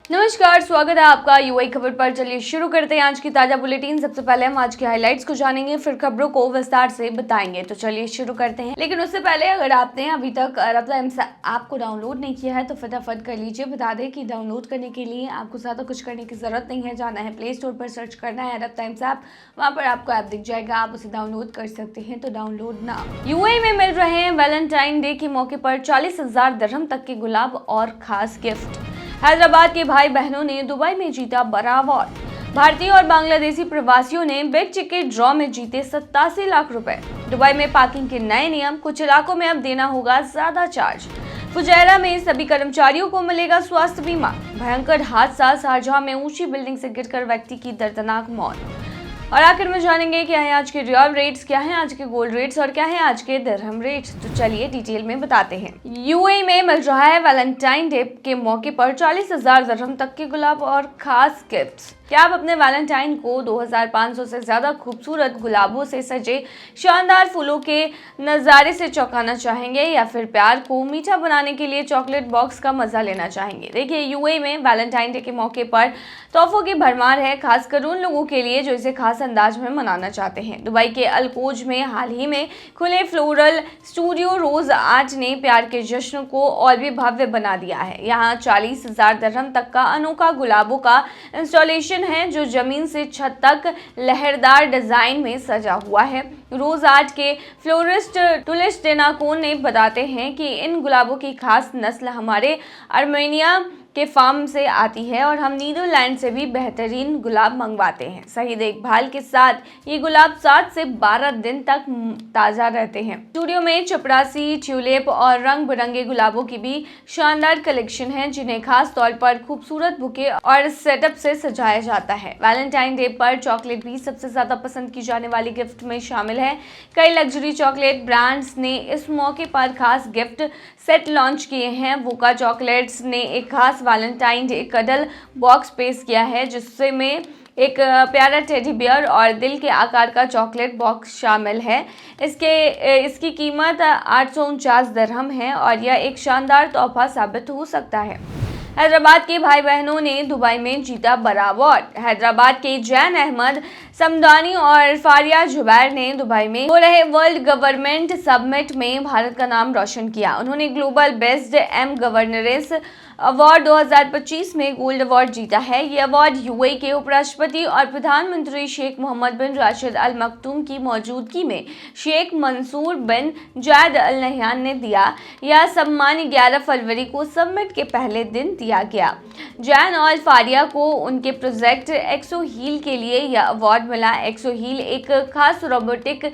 नमस्कार, स्वागत है आपका यूएई खबर पर। चलिए शुरू करते हैं आज की ताजा बुलेटिन। सबसे पहले हम आज के हाइलाइट्स को जानेंगे, फिर खबरों को विस्तार से बताएंगे। तो चलिए शुरू करते हैं, लेकिन उससे पहले अगर आपने अभी तक रब्ता एम्स ऐप को डाउनलोड नहीं किया है तो फटाफट कर लीजिए। बता दें कि डाउनलोड करने के लिए आपको ज़्यादा कुछ करने की जरूरत नहीं है। जाना है प्ले स्टोर पर, सर्च करना है रब्ता एम्स ऐप, वहाँ पर आपको ऐप दिख जाएगा, आप उसे डाउनलोड कर सकते हैं। तो डाउनलोड ना। यूएई में मिल रहे हैं वैलेंटाइन डे के मौके पर 40,000 दिरहम तक के गुलाब और खास गिफ्ट। हैदराबाद के भाई बहनों ने दुबई में जीता बड़ा अवार्ड। भारतीय और बांग्लादेशी प्रवासियों ने बिग टिकट ड्रॉ में जीते 87 लाख रुपए। दुबई में पार्किंग के नए नियम, कुछ इलाकों में अब देना होगा ज्यादा चार्ज। फुजैरा में सभी कर्मचारियों को मिलेगा स्वास्थ्य बीमा। भयंकर हादसा, शारजाह में ऊंची बिल्डिंग से गिरकर व्यक्ति की दर्दनाक मौत। और आखिर में जानेंगे क्या है आज के रियल रेट्स, क्या है आज के गोल्ड रेट्स और क्या है आज के दिरहम रेट्स। तो चलिए डिटेल में बताते हैं। यूएई में मिल रहा है वैलेंटाइन डे के मौके पर 40,000 दिरहम तक के गुलाब और खास गिफ्ट्स। क्या आप अपने वैलेंटाइन को 2500 से ज्यादा खूबसूरत गुलाबों से सजे शानदार फूलों के नज़ारे से चौंकाना चाहेंगे, या फिर प्यार को मीठा बनाने के लिए चॉकलेट बॉक्स का मजा लेना चाहेंगे? देखिए, यूएई में वैलेंटाइन डे के मौके पर तोहफों की भरमार है, खासकर उन लोगों के लिए जो इसे खास अंदाज में मनाना चाहते हैं। दुबई के अलकोज में हाल ही में खुले फ्लोरल स्टूडियो रोज आर्ट ने प्यार के जश्न को और भी भव्य बना दिया है। यहाँ 40,000 दिरहम तक का अनोखा गुलाबों का इंस्टॉलेशन है जो जमीन से छत तक लहरदार डिजाइन में सजा हुआ है। रोज आर्ट के फ्लोरिस्ट टुलिस डेनाकोन ने बताते हैं कि इन गुलाबों की खास नस्ल हमारे आर्मेनिया के फार्म से आती है और हम नीदरलैंड से भी बेहतरीन गुलाब मंगवाते हैं। सही देखभाल के साथ ये गुलाब 7 से 12 दिन तक ताज़ा रहते हैं। स्टूडियो में चपरासी, ट्यूलिप और रंग बिरंगे गुलाबों की भी शानदार कलेक्शन है, जिन्हें खास तौर पर खूबसूरत बुके और सेटअप से सजाया जाता है। वैलेंटाइन डे पर चॉकलेट भी सबसे ज्यादा पसंद की जाने वाली गिफ्ट में शामिल है। कई लग्जरी चॉकलेट ब्रांड्स ने इस मौके पर खास गिफ्ट सेट लॉन्च किए हैं। वोका चॉकलेट्स ने एक खास वैलेंटाइन डे कडल बॉक्स पेश किया है, जिसमें एक प्यारा टेडी बियर और दिल के आकार का चॉकलेट बॉक्स शामिल है। इसकी कीमत 849 दिरहम है और यह एक शानदार तोहफा साबित हो सकता है। हैदराबाद के भाई बहनों ने दुबई में जीता बड़ा अवार्ड। हैदराबाद के जैन अहमद समदानी और फारिया जुबैर ने दुबई में हो रहे वर्ल्ड गवर्नमेंट समिट में भारत का नाम रोशन किया। उन्होंने global best M governance award 2025 में गोल्ड अवार्ड जीता है। ये अवार्ड यूएई के उपराष्ट्रपति और प्रधानमंत्री शेख मोहम्मद बिन राशिद अल मखतूम की मौजूदगी में शेख मंसूर बिन जायद अल नहयान ने दिया। यह सम्मान 11 फरवरी को समिट के पहले दिन दिया गया। जैन और फारिया को उनके प्रोजेक्ट एक्सो हील के लिए यह अवार्ड मिला। एक्सो हील एक खास रोबोटिक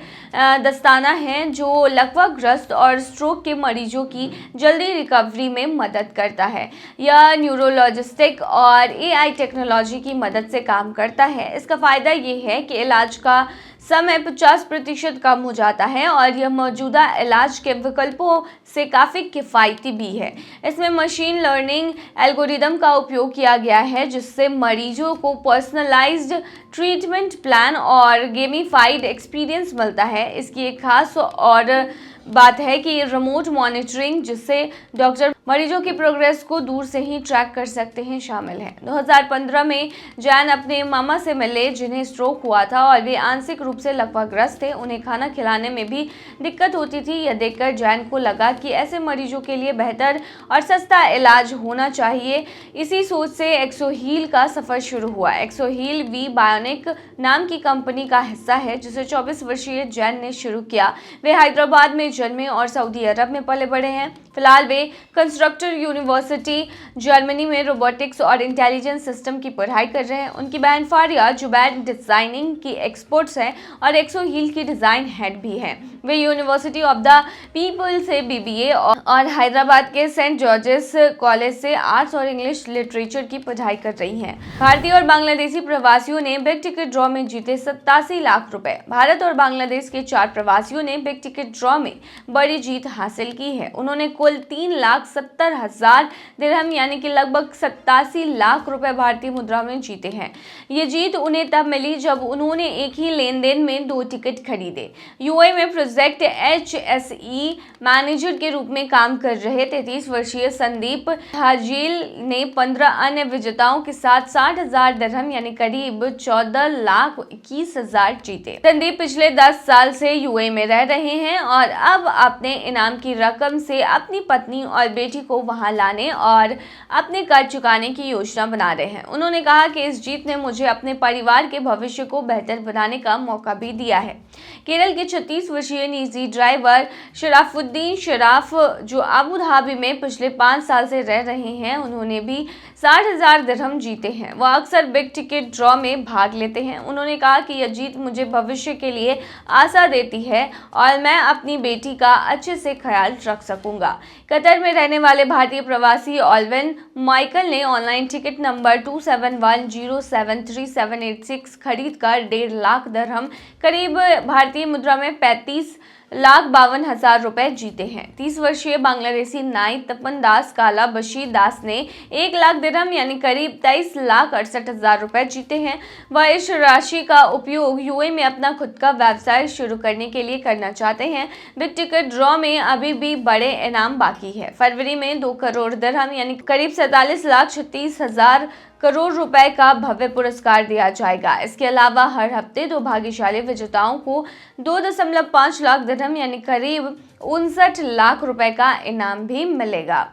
दस्ताना है जो लकवाग्रस्त और स्ट्रोक के मरीजों की जल्दी रिकवरी में मदद करता है। यह न्यूरोलॉजिस्टिक और एआई टेक्नोलॉजी की मदद से काम करता है। इसका फायदा ये है कि इलाज का समय 50% कम हो जाता है और यह मौजूदा इलाज के विकल्पों से काफ़ी किफ़ायती भी है। इसमें मशीन लर्निंग एल्गोरिदम का उपयोग किया गया है, जिससे मरीजों को पर्सनलाइज्ड ट्रीटमेंट प्लान और गेमिफाइड एक्सपीरियंस मिलता है। इसकी एक खास और बात है कि रिमोट मॉनिटरिंग, जिससे डॉक्टर मरीजों की प्रोग्रेस को दूर से ही ट्रैक कर सकते हैं, शामिल है। 2015 में जैन अपने मामा से मिले जिन्हें स्ट्रोक हुआ था और वे आंशिक रूप से लकवाग्रस्त थे। उन्हें खाना खिलाने में भी दिक्कत होती थी। यह देखकर जैन को लगा कि ऐसे मरीजों के लिए बेहतर और सस्ता इलाज होना चाहिए। इसी सोच से एक्सो हील का सफर शुरू हुआ। एक्सो हील वी बायोनिक नाम की कंपनी का हिस्सा है, जिसे 24 वर्षीय जैन ने शुरू किया। वे हैदराबाद में जन्मे और सऊदी अरब में पले बड़े हैं। फिलहाल वे कंस्ट्रक्टर यूनिवर्सिटी जर्मनी में रोबोटिक्स और इंटेलिजेंस सिस्टम की पढ़ाई कर रहे हैं। उनकी बहन फारिया जुबैर डिजाइनिंग की एक्सपर्ट्स हैं और एक्सो हील की डिजाइन हेड भी हैं। वे यूनिवर्सिटी ऑफ द पीपल से बीबीए और हैदराबाद के सेंट जॉर्जेस कॉलेज से आर्ट्स और इंग्लिश लिटरेचर की पढ़ाई कर रही हैं। भारतीय और बांग्लादेशी प्रवासियों ने बिग टिकट ड्रॉ में जीते 87 लाख रुपए। भारत और बांग्लादेश के 4 प्रवासियों ने बिग टिकट ड्रॉ में बड़ी जीत हासिल की है। उन्होंने कुल 3,70,000 दिरहम यानी कि लगभग 87 लाख रुपए भारतीय मुद्रा में जीते हैं। ये जीत उन्हें तब मिली जब उन्होंने एक ही लेन देन में 2 टिकट खरीदे। यूएई में प्रोजेक्ट HSE मैनेजर के रूप में काम कर रहे 33 वर्षीय संदीप हाजिल ने 15 अन्य विजेताओं के साथ 60,000 दिरहम यानी करीब 14,21,000 जीते। संदीप पिछले 10 साल से यूएई में रह रहे हैं और अब अपने इनाम की रकम से अपनी पत्नी और बेटी को वहां लाने और अपने कर्ज चुकाने की योजना बना रहे हैं। उन्होंने कहा कि इस जीत ने मुझे अपने परिवार के भविष्य को बेहतर बनाने का मौका भी दिया है। केरल के 36 वर्षीय निजी ड्राइवर शराफुद्दीन शराफ, जो अबू धाबी में पिछले 5 साल से रह रहे हैं, उन्होंने भी 60,000 दिरहम जीते हैं। वह अक्सर बिग टिकट ड्रॉ में भाग लेते हैं। उन्होंने कहा कि यह जीत मुझे भविष्य के लिए आशा देती है और मैं अपनी बेटी का अच्छे से ख्याल रख सकूंगा। कतर में रहने वाले भारतीय प्रवासी ऑल्वेन माइकल ने ऑनलाइन टिकट नंबर 2710737886 खरीद कर 1.5 लाख दिरहम करीब भारतीय मुद्रा में 35,52,000 रुपए जीते हैं। 30 वर्षीय बांग्लादेशी नाई तपन दास काला बशीर दास ने 1 लाख दिरहम यानी करीब 23,68,000 रुपए जीते हैं। वह इस राशि का उपयोग यूएई में अपना खुद का व्यवसाय शुरू करने के लिए करना चाहते हैं। बिग टिकट ड्रॉ में अभी भी बड़े इनाम बाकी है। फरवरी में 2 करोड़ दिरहम यानी करीब 47,36,000 करोड़ रुपए का भव्य पुरस्कार दिया जाएगा। इसके अलावा हर हफ्ते 2 भाग्यशाली विजेताओं को 2.5 लाख दिरहम यानी करीब 59 लाख रुपए का इनाम भी मिलेगा।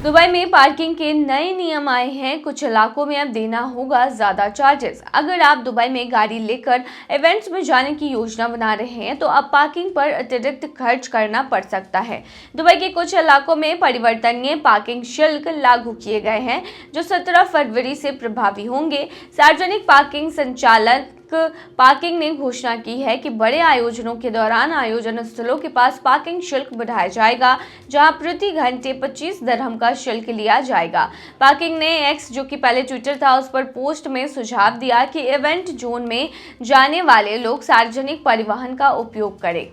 दुबई में पार्किंग के नए नियम आए हैं। कुछ इलाकों में अब देना होगा ज्यादा चार्जेस। अगर आप दुबई में गाड़ी लेकर इवेंट्स में जाने की योजना बना रहे हैं तो अब पार्किंग पर अतिरिक्त खर्च करना पड़ सकता है। दुबई के कुछ इलाकों में परिवर्तनीय पार्किंग शुल्क लागू किए गए हैं जो 17 फरवरी से प्रभावी होंगे। सार्वजनिक पार्किंग संचालक पार्किंग ने घोषणा की है कि बड़े आयोजनों के दौरान आयोजन स्थलों के पास पार्किंग शुल्क बढ़ाया जाएगा, जहां प्रति घंटे 25 दिरहम का शुल्क लिया जाएगा। पार्किंग ने एक्स, जो कि पहले ट्विटर था, उस पर पोस्ट में सुझाव दिया कि इवेंट जोन में जाने वाले लोग सार्वजनिक परिवहन का उपयोग करें।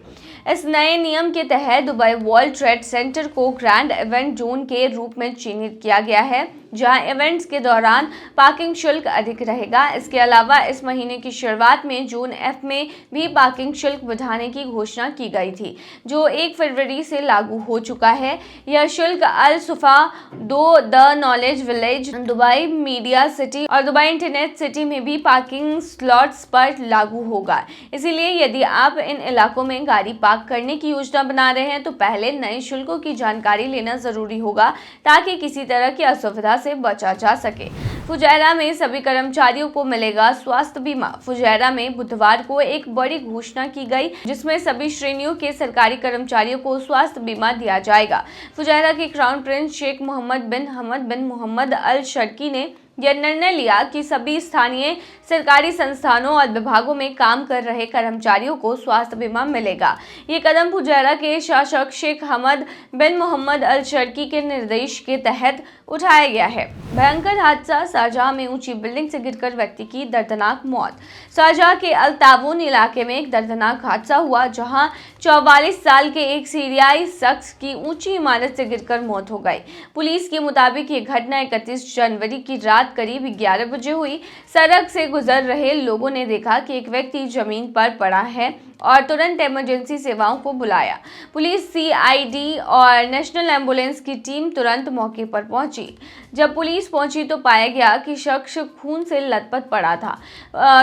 इस नए नियम के तहत दुबई वर्ल्ड ट्रेड सेंटर को ग्रैंड इवेंट जोन के रूप में चिन्हित किया गया है, जहां इवेंट्स के दौरान पार्किंग शुल्क अधिक रहेगा। इसके अलावा इस महीने की शुरुआत में जोन एफ में भी पार्किंग शुल्क बढ़ाने की घोषणा की गई थी, जो 1 फरवरी से लागू हो चुका है। यह शुल्क अल सुफा 2, the knowledge village, Dubai media city और दुबई इंटरनेट सिटी में भी पार्किंग स्लॉट्स पर लागू होगा। इसीलिए यदि आप इन इलाकों में गाड़ी पार्क करने की योजना बना रहे हैं तो पहले नए शुल्कों की जानकारी लेना जरूरी होगा, ताकि किसी तरह की असुविधा से बचा जा सके। फुजैरा में सभी कर्मचारियों को मिलेगा स्वास्थ्य बीमा। फुजैरा में बुधवार को एक बड़ी घोषणा की गई, जिसमें सभी श्रेणियों के सरकारी कर्मचारियों को स्वास्थ्य बीमा दिया जाएगा। फुजैरा के क्राउन प्रिंस शेख मोहम्मद बिन हमद बिन मोहम्मद अल शर्की ने यह निर्णय लिया कि सभी स्थानीय सरकारी संस्थानों और विभागों में काम कर रहे कर्मचारियों को स्वास्थ्य बीमा मिलेगा। ये कदम फुजैरा के शासक शेख हमद बिन मोहम्मद अल शर्की के निर्देश के तहत उठाया गया है। भयंकर हादसा, शारजाह में ऊंची बिल्डिंग से गिरकर व्यक्ति की दर्दनाक मौत। शारजाह के अल ताबून इलाके में एक दर्दनाक हादसा हुआ, जहां 44 साल के एक सीरियाई शख्स की ऊंची इमारत से गिरकर मौत हो गई। पुलिस के मुताबिक ये घटना 31 जनवरी की रात करीब 11 बजे हुई। सड़क से गुजर रहे लोगों ने देखा कि एक व्यक्ति जमीन पर पड़ा है और तुरंत इमरजेंसी सेवाओं को बुलाया। पुलिस, सीआईडी और नेशनल एम्बुलेंस की टीम तुरंत मौके पर पहुंची। जब पुलिस पहुंची तो पाया गया कि शख्स खून से लथपथ पड़ा था।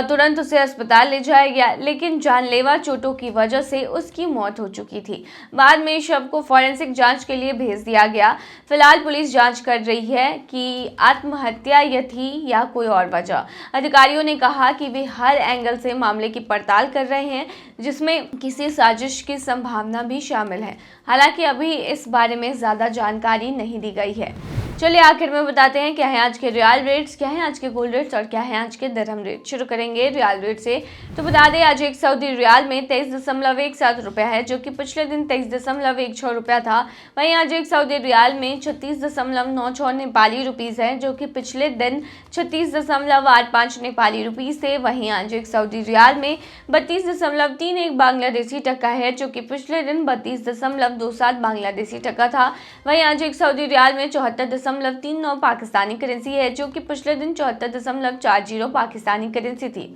तुरंत उसे अस्पताल ले जाया गया, लेकिन जानलेवा चोटों की वजह से उसकी मौत हो चुकी थी। बाद में शव को फॉरेंसिक जांच के लिए भेज दिया गया। फिलहाल पुलिस जांच कर रही है कि आत्महत्या यह थी या कोई और वजह। अधिकारियों ने कहा कि वे हर एंगल से मामले की पड़ताल कर रहे हैं, जिसमें किसी साजिश की संभावना भी शामिल है। हालांकि अभी इस बारे में ज्यादा जानकारी नहीं दी गई है। चलिए आखिर में बताते हैं क्या है आज के रियल रेट्स, क्या है आज के गोल्ड रेट्स और क्या है आज के दिरहम रेट। शुरू करेंगे रियल रेट से। तो बता दें आज एक सऊदी रियाल में 23.17 रुपया है, जो कि पिछले दिन 23.16 रुपया था। वहीं आज एक सऊदी रियाल में 36.96 नेपाली रुपीज़ है, जो कि पिछले दिन 36.85 नेपाली रुपीज़ थे। वहीं आज एक सऊदी रियाल में 32.31 बांग्लादेशी टका है, जो कि पिछले दिन 32.27 बांग्लादेशी टका था। वहीं आज एक सऊदी रियाल में 74 74.39 पाकिस्तानी करेंसी है, जो कि पिछले दिन 74.40 पाकिस्तानी करेंसी थी।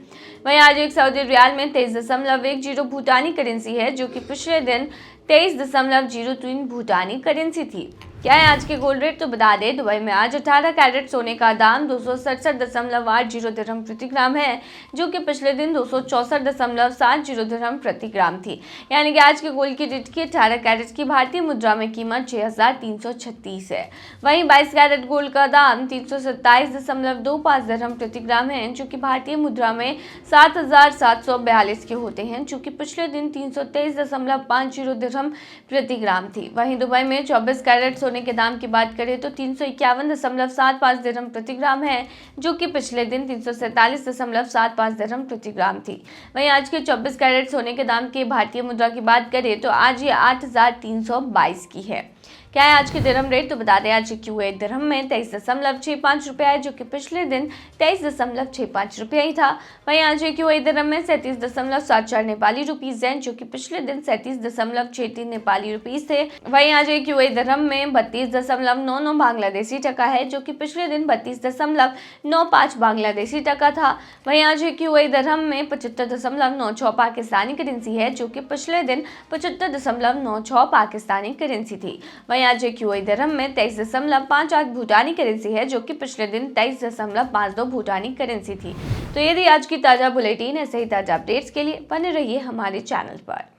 वहीं आज एक सऊदी रियाल में 23.10 भूटानी करेंसी है, जो कि पिछले दिन 23.03 भूटानी करेंसी थी। क्या है आज के गोल्ड रेट, तो बता दें दुबई में आज 18 कैरेट सोने का दाम 267.80 दिरहम प्रति ग्राम है, जो कि पिछले दिन 264.70 दिरहम प्रति ग्राम थी। यानी कि आज के गोल्ड की रेट की 18 कैरेट की भारतीय मुद्रा में कीमत 6,336 है। वहीं 22 कैरेट गोल्ड का दाम 327.25 दिरहम प्रति ग्राम है, जो कि भारतीय मुद्रा में 7,742 के होते हैं, जो कि पिछले दिन 323.50 दिरहम प्रति ग्राम थी। वहीं दुबई में 24 कैरेट सोने के दाम की बात करें तो 351.75 दिरहम प्रति ग्राम है, जो कि पिछले दिन 347.75 दिरहम प्रति ग्राम थी। वहीं आज के 24 कैरेट सोने के दाम की भारतीय मुद्रा की बात करें तो आज ये 8,322 की है। क्या है आज के दिरहम रेट, तो बता दें आज क्यूए दिरहम में 23.65 रुपया है, जो कि पिछले दिन 23.65 रुपया ही था। वहीं आज क्यूए दिरहम में 37.74 नेपाली रुपीज है, जो कि पिछले दिन 37.63 नेपाली रुपीज थे। वहीं आज क्यूए दिरहम में 32.99 बांग्लादेशी टका है, जो कि पिछले दिन 32.95 बांग्लादेशी टका था। वहीं आज क्यूए दिरहम में 75.96 पाकिस्तानी करेंसी है, जो कि पिछले दिन 75.96 पाकिस्तानी करेंसी थी। वहीं आज क्यूए दिरहम में 23.58 भूटानी करेंसी है, जो कि पिछले दिन 23.52 भूटानी करेंसी थी। तो ये थी आज की ताज़ा बुलेटिन। ऐसे ही ताज़ा अपडेट्स के लिए बने रहिए हमारे चैनल पर।